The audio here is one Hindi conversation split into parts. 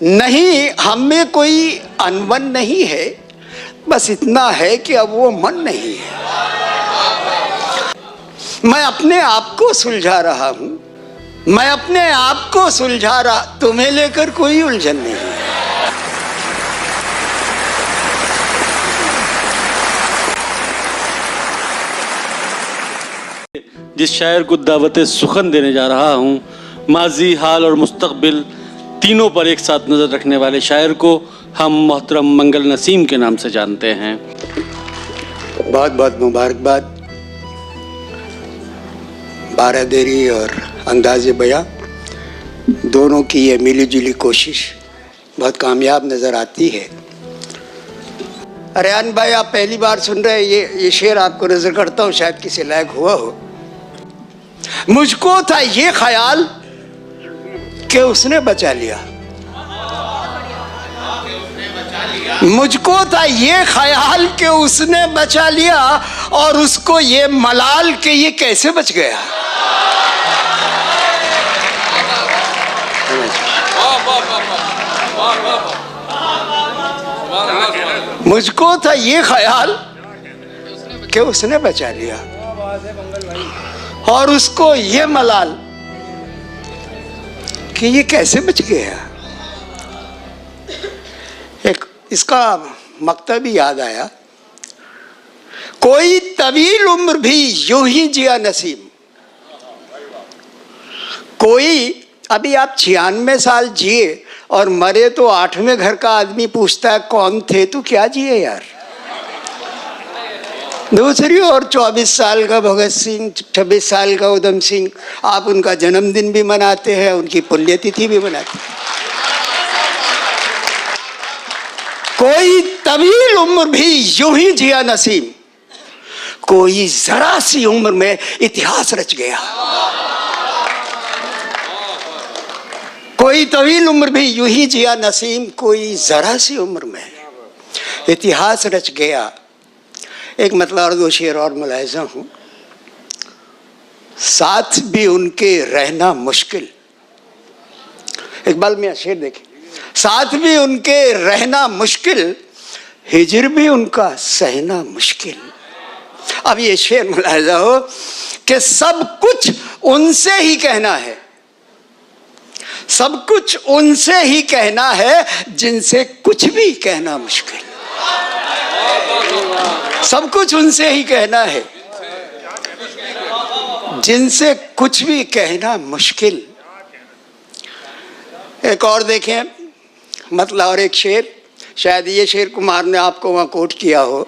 नहीं, हम में कोई अनबन नहीं है, बस इतना है कि अब वो मन नहीं है। मैं अपने आप को सुलझा रहा हूं, मैं अपने आप को सुलझा रहा, तुम्हें लेकर कोई उलझन नहीं है। जिस शायर को दावत सुखन देने जा रहा हूं, माजी, हाल और मुस्तकबिल तीनों पर एक साथ नज़र रखने वाले शायर को हम मोहतरम मंगल नसीम के नाम से जानते हैं। बहुत बहुत मुबारकबाद। बारादरी और अंदाज़े बयां दोनों की ये मिली जुली कोशिश बहुत कामयाब नज़र आती है। अरियान भाई, आप पहली बार सुन रहे हैं ये शेर, आपको नज़र करता हूँ शायद किसी लायक हुआ हो। मुझको था ये ख्याल कि उसने बचा लिया, मुझको था ये ख्याल कि उसने बचा लिया, और उसको ये मलाल कि ये कैसे बच गया। मुझको था ये ख्याल कि उसने बचा लिया, और उसको ये मलाल कि ये कैसे बच गया। एक इसका मकतब भी याद आया, कोई तवील उम्र भी यूं ही जिया नसीम। कोई, अभी आप 96 साल जिए और मरे तो 8वें घर का आदमी पूछता है कौन थे तू, क्या जिए यार। दूसरी ओर 24 साल का भगत सिंह, 26 साल का उधम सिंह, आप उनका जन्मदिन भी मनाते हैं, उनकी पुण्यतिथि भी मनाते हैं। कोई तवील उम्र भी यूं ही जिया नसीम, कोई जरा सी उम्र में इतिहास रच गया। कोई तवील उम्र भी यूं ही जिया नसीम, कोई जरा सी उम्र में इतिहास रच गया। एक मतलब और दो शेर और मुलाहिजा हूं। साथ भी उनके रहना मुश्किल, इकबाल मियां शेर देखें, साथ भी उनके रहना मुश्किल, हिजर भी उनका सहना मुश्किल। अब ये शेर मुलाहिजा हो कि सब कुछ उनसे ही कहना है, सब कुछ उनसे ही कहना है जिनसे कुछ भी कहना मुश्किल। सब कुछ उनसे ही कहना है जिनसे कुछ भी कहना मुश्किल। एक और देखें मतलब, और एक शेर, शायद ये शेर कुमार ने आपको वहां कोट किया हो।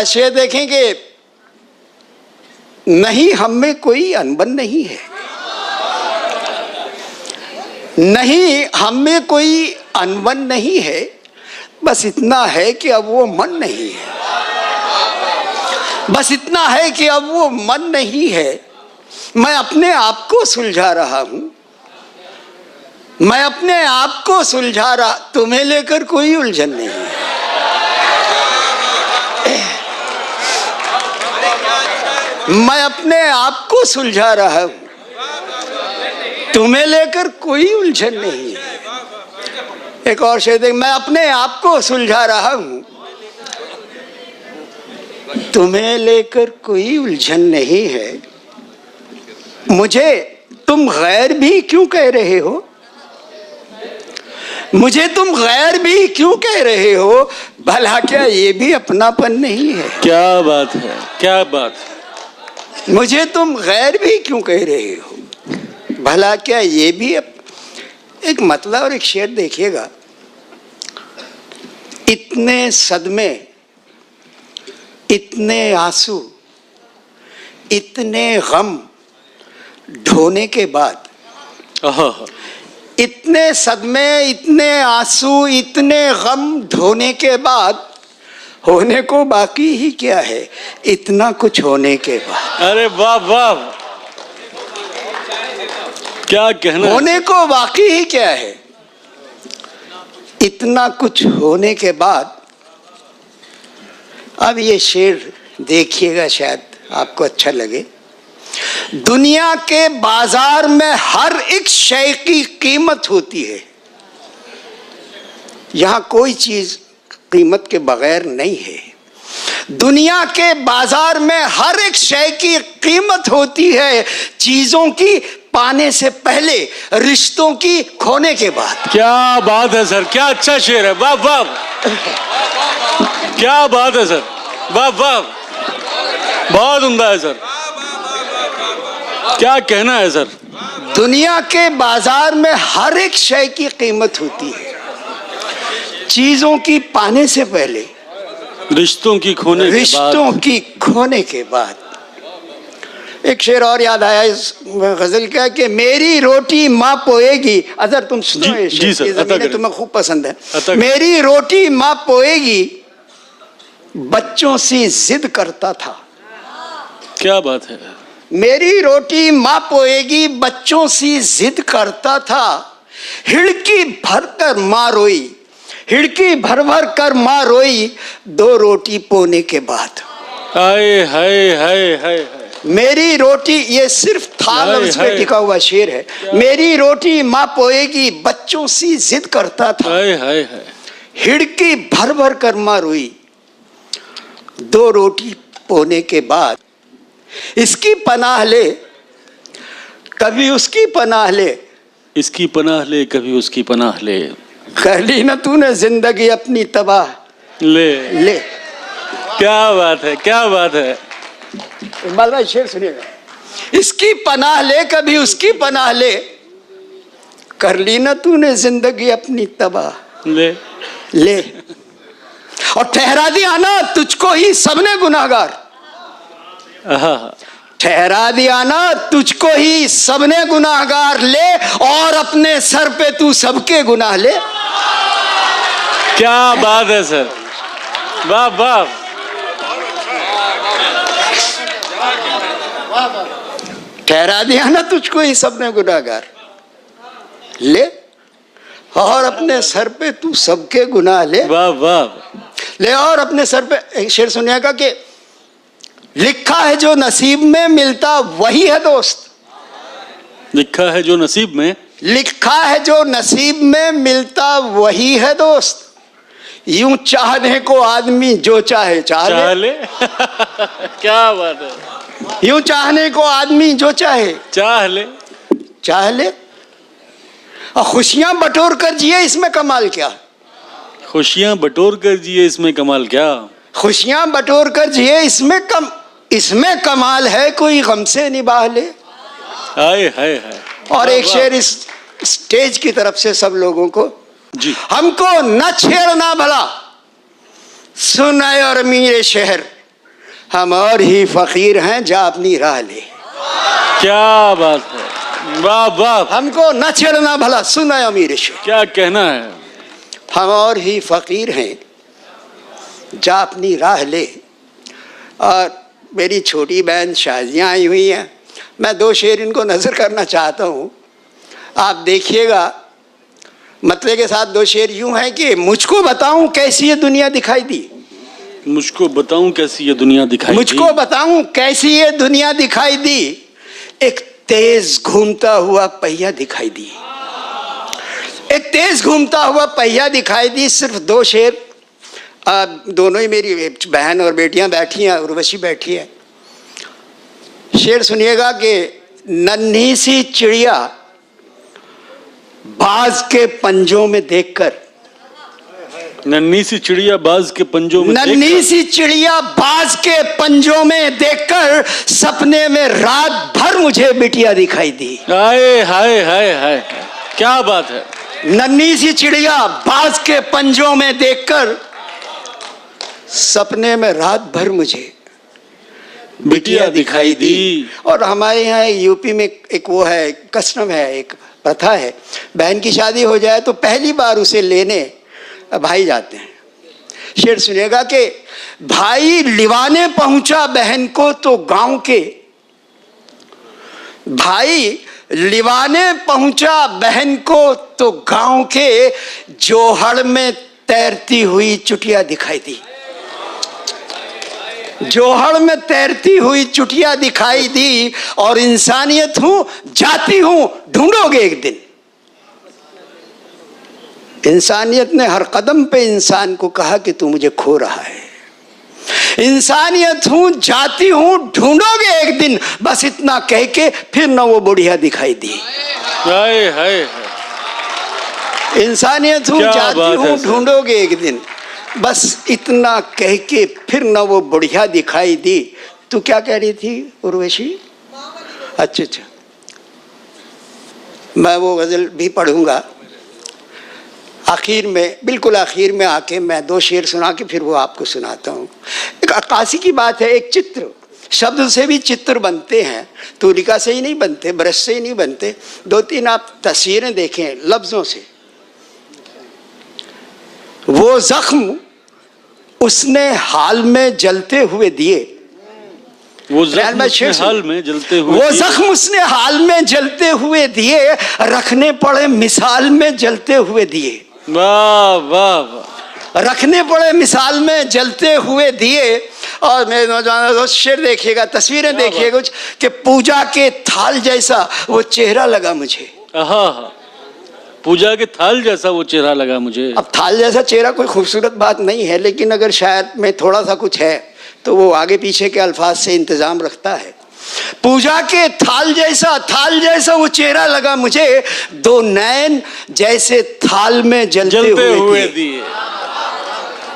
शेर देखें कि नहीं, हम में कोई अनबन नहीं है, नहीं हम में कोई अनबन नहीं है, बस इतना है कि अब वो मन नहीं है। बस इतना है कि अब वो मन नहीं है। मैं अपने आप को सुलझा रहा हूं, मैं अपने आप को सुलझा रहा, तुम्हें लेकर कोई उलझन नहीं है। मैं अपने आप को सुलझा रहा हूं, तुम्हें लेकर कोई उलझन नहीं है। एक और शेर देख, मैं अपने आप को सुलझा रहा हूं, तुम्हें लेकर कोई उलझन नहीं है। मुझे तुम गैर भी क्यों कह रहे हो, मुझे तुम गैर भी क्यों कह रहे हो, भला क्या ये भी अपनापन नहीं है। क्या बात है, क्या बात। मुझे तुम गैर भी क्यों कह रहे हो, भला क्या ये भी एक मतलब और एक शेर देखिएगा। इतने सदमे, इतने आंसू, इतने गम ढोने के बाद, इतने सदमे, इतने आंसू, इतने गम ढोने के बाद, होने को बाकी ही क्या है इतना कुछ होने के बाद। अरे वाह वाह, क्या कहना। होने को बाकी ही क्या है इतना कुछ होने के बाद। अब ये शेर देखिएगा, शायद आपको अच्छा लगे। दुनिया के बाजार में हर एक शय की कीमत होती है, यहाँ कोई चीज कीमत के बगैर नहीं है। दुनिया के बाजार में हर एक शय की कीमत होती है, चीजों की पाने से पहले, रिश्तों की खोने के बाद। क्या बात है सर, क्या अच्छा शेर है, वाह वाह, क्या बात है सर, वाह वाह, बहुत उम्दा है सर, क्या कहना है सर। दुनिया के बाजार में हर एक शय की कीमत होती है, चीजों की पाने से पहले, रिश्तों की खोने के बाद। एक शेर और याद आया इस गजल का कि मेरी रोटी माँ पोएगी। अजहर तुम सुनो ये शेर, सर, ये ज़मीनें तुम्हें खूब पसंद है। मेरी रोटी माँ पोएगी, बच्चों सी जिद करता था। क्या बात है। मेरी रोटी माँ पोएगी, बच्चों सी जिद करता था। हिड़की भर कर माँ रोई, हिड़की भर भर कर माँ रोई, 2 रोटी पोने के बाद। हाय हाय हाय हाय। मेरी रोटी, ये सिर्फ था लफ्ज़ पे टिका हुआ शेर है। मेरी रोटी माँ पोएगी, बच्चों सी जिद करता था। हाय हाय हाय। हिड़की भर भर कर माँ रोई, 2 रोटी पोने के बाद। इसकी पनाह ले, कभी उसकी पनाह ले, इसकी पनाह ले, कभी उसकी पनाह ले। कर ली ना तूने जिंदगी अपनी तबाह, ले। क्या बात है, क्या बात है। इकबाल भाई शेर सुनिएगा। इसकी पनाह ले, कभी उसकी पनाह ले, कर ली ना तूने जिंदगी अपनी तबाह, ले। और ठहरा दिया ना तुझको ही सबने गुनाहगार, ठहरा दिया ना तुझको ही सबने गुनाहगार, ले और अपने सर पे तू सबके गुनाह ले। क्या बात है सर, वाह वाह। ठहरा दिया ना तुझको ही सबने गुनाहगार, ले और अपने सर पे तू सबके गुनाह ले। वाह वाह। ले और अपने सर पे। एक शेर सुनिएगा कि लिखा है जो नसीब में मिलता वही है दोस्त, लिखा है जो नसीब में, लिखा है जो नसीब में मिलता वही है दोस्त। यूं चाहने को आदमी जो चाहे चाह ले। क्या बात है। यूं चाहने को आदमी जो चाहे चाह ले। और खुशियां बटोर कर जिए, इसमें कमाल क्या। खुशियां बटोर कर जिए, इसमें कमाल क्या। खुशियां बटोर कर जिए, इसमें कमाल है, कोई गम से निभा ले। हाय हाय हाय। और एक शेर इस स्टेज की तरफ से सब लोगों को जी। हमको न छेड़ना भला, सुन और मीरे शहर, हम और ही फकीर हैं, जा अपनी राह ले। क्या बात है, वाह वाह। हमको न छेड़ना भला, सुन और मीरे शहर, क्या कहना है। हम और ही फकीर हैं, जा अपनी राह ले। और मेरी छोटी बहन शाजियाँ आई हुई हैं, मैं 2 शेर इनको नजर करना चाहता हूँ, आप देखिएगा। मतले के साथ 2 शेर यूं है कि मुझको बताऊं कैसी ये दुनिया दिखाई दी, मुझको बताऊं कैसी ये दुनिया दिखाई दी, मुझको बताऊं कैसी ये दुनिया दिखाई दी। एक तेज घूमता हुआ पहिया दिखाई दी, एक तेज घूमता हुआ पहिया दिखाई दी। सिर्फ 2 शेर, दोनों ही मेरी बहन और बेटियां बैठी हैं, उर्वशी बैठी है। शेर सुनिएगा कि नन्ही सी चिड़िया बाज के पंजों में देखकर, नन्ही सी चिड़िया बाज के पंजों में, नन्ही सी चिड़िया बाज के पंजों में देखकर, सपने में रात भर मुझे बिटिया दिखाई दी। हाय हाय हाय हाय, क्या बात है। नन्ही सी चिड़िया बाज के पंजों में देखकर, सपने में रात भर मुझे बिटिया दिखाई दी। और हमारे यहाँ यूपी में एक वो है, कस्टम है, एक प्रथा है, बहन की शादी हो जाए तो पहली बार उसे लेने भाई जाते हैं। शेर सुनिएगा कि भाई लिवाने पहुंचा बहन को तो गांव के, भाई लिवाने पहुंचा बहन को तो गांव के, जोहड़ में तैरती हुई चुटिया दिखाई दी। जोहड़ में तैरती हुई चुटिया दिखाई दी। और इंसानियत हूं, जाती हूं, ढूंढोगे एक दिन, इंसानियत ने हर कदम पे इंसान को कहा कि तू मुझे खो रहा है। इंसानियत हूं, जाति हूं, ढूंढोगे एक दिन, बस इतना कह के फिर न वो बुढ़िया दिखाई दी। हाय हाय, इंसानियत हूं, जाति हूं, ढूंढोगे एक दिन, बस इतना कह के फिर न वो बुढ़िया दिखाई दी। तू क्या कह रही थी उर्वशी? अच्छा अच्छा, मैं वो गजल भी पढ़ूंगा। आखिर में, बिल्कुल आखिर में आके मैं 2 शेर सुना के फिर वो आपको सुनाता हूँ। एक अक्कासी की बात है। एक चित्र, शब्द से भी चित्र बनते हैं, तूलिका से ही नहीं बनते, ब्रश से ही नहीं बनते। 2-3 आप तस्वीरें देखें लफ्जों से। वो जख्म उसने हाल में जलते हुए दिए, वो जख्म उसने हाल में जलते हुए, वो जख्म उसने हाल में जलते हुए दिए, रखने पड़े मिसाल में जलते हुए दिए। वाह वाह वाह, रखने पड़े मिसाल में जलते हुए दिए। और मेरे नौजवान दोस्त शेर देखिएगा, तस्वीरें देखिएगा कुछ, कि पूजा के थाल जैसा वो चेहरा लगा मुझे। हाँ, पूजा के थाल जैसा वो चेहरा लगा मुझे। अब थाल जैसा चेहरा कोई खूबसूरत बात नहीं है, लेकिन अगर शायर में थोड़ा सा कुछ है तो वो आगे पीछे के अल्फाज से इंतजाम रखता है। पूजा के थाल जैसा वो चेहरा लगा मुझे, 2 नैन जैसे थाल में जलते हुए दिए।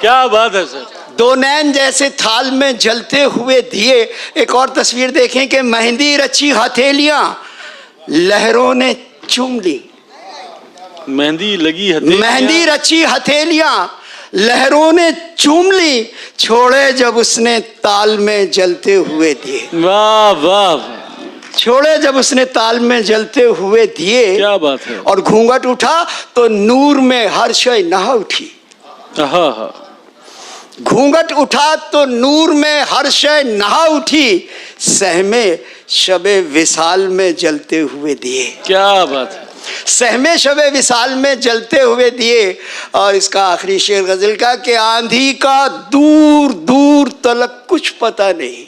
क्या बात है सर, 2 नैन जैसे थाल में जलते हुए दिए। एक और तस्वीर देखें कि मेहंदी रची हथेलियां लहरों ने चूम ली। मेहंदी लगी हथेलियां, मेहंदी रची हथेलियां लहरों ने चूम ली, छोड़े जब उसने ताल में जलते हुए दिए। वाह वाह, छोड़े जब उसने ताल में जलते हुए दिए। क्या बात है। और घूंघट उठा तो नूर में हर शय नहा उठी। घूंघट उठा तो नूर में हर शय नहा उठी, सहमे शबे विसाल में जलते हुए दिए। क्या बात है, सहमे शबे विसाल में जलते हुए दिए। और इसका आखिरी शेर गजल का कि आंधी का दूर दूर तलक कुछ पता नहीं।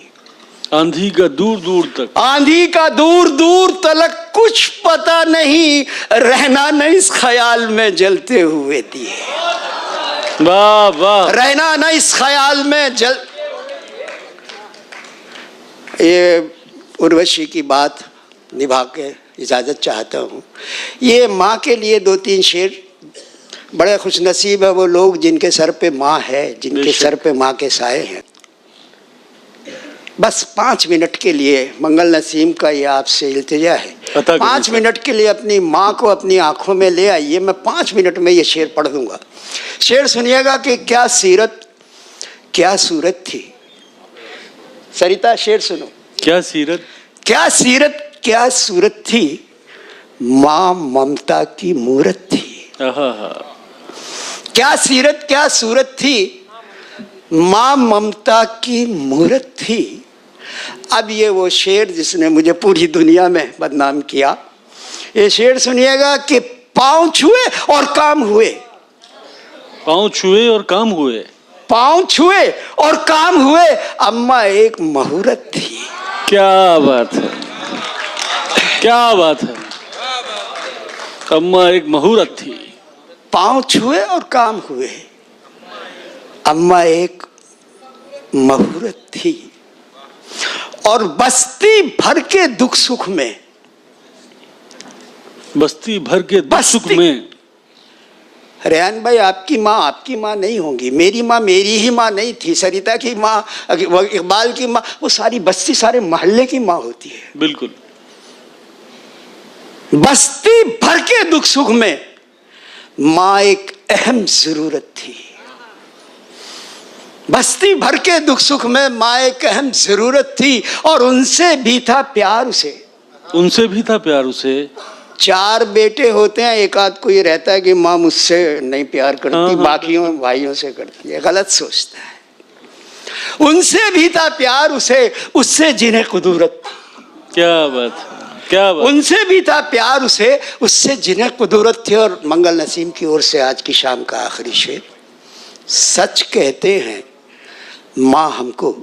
आंधी का दूर दूर तक, आंधी का दूर दूर तलक कुछ पता नहीं, रहना न इस ख्याल में जलते हुए दिए। वाह वाह, रहना न इस ख्याल में जल। ये उर्वशी की बात निभा के इजाज़त चाहता हूँ। ये माँ के लिए 2-3 शेर। बड़े खुशनसीब है वो लोग जिनके सर पे माँ है, जिनके सर पे माँ के साए हैं। बस 5 मिनट के लिए मंगल नसीम का ये आपसे इल्तिजा है, 5 मिनट के लिए अपनी माँ को अपनी आंखों में ले आइए। मैं 5 मिनट में ये शेर पढ़ दूंगा। शेर सुनिएगा कि क्या सीरत क्या सूरत थी। सरिता शेर सुनो। क्या सीरत क्या सूरत थी, माँ ममता की मूरत थी। क्या सीरत क्या सूरत थी, माँ ममता की मूरत थी। अब ये वो शेर जिसने मुझे पूरी दुनिया में बदनाम किया। ये शेर सुनिएगा कि पाँव छुए और काम हुए। पाँव छुए और काम हुए, पाँव छुए और काम हुए, अम्मा एक मुहूर्त थी। क्या बात है, क्या बात है, अम्मा एक मुहूर्त थी। पाँव छुए और काम हुए, अम्मा एक मुहूर्त थी। और बस्ती भर के दुख सुख में, बस्ती भर के दुख सुख में। रेहान भाई, आपकी माँ नहीं होंगी, मेरी माँ मेरी ही माँ नहीं थी, सरिता की माँ, इकबाल की माँ, वो सारी बस्ती सारे मोहल्ले की माँ होती है। बिल्कुल। बस्ती भर के दुख सुख में माँ एक अहम जरूरत थी। बस्ती भर के दुख सुख में माँ एक अहम जरूरत थी। और उनसे भी था प्यार उसे, उनसे भी था प्यार उसे। 4 बेटे होते हैं, एक आध को ये रहता है कि माँ मुझसे नहीं प्यार करती, बाकियों भाइयों से करती है, गलत सोचता है। उनसे भी था प्यार उसे, उससे जिन्हें कुदरत। क्या बात, क्या बात। उनसे भी था प्यार उसे, उससे जिन्हें कुदरत थी। और मंगल नसीम की ओर से आज की शाम का आखिरी शेर। सच कहते हैं माँ हमको,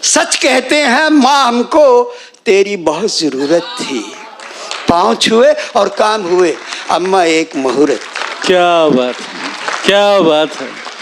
सच कहते हैं माँ हमको, तेरी बहुत जरूरत थी। पाँव छुए और काम हुए, अम्मा एक मुहूर्त। क्या बात है, क्या बात है।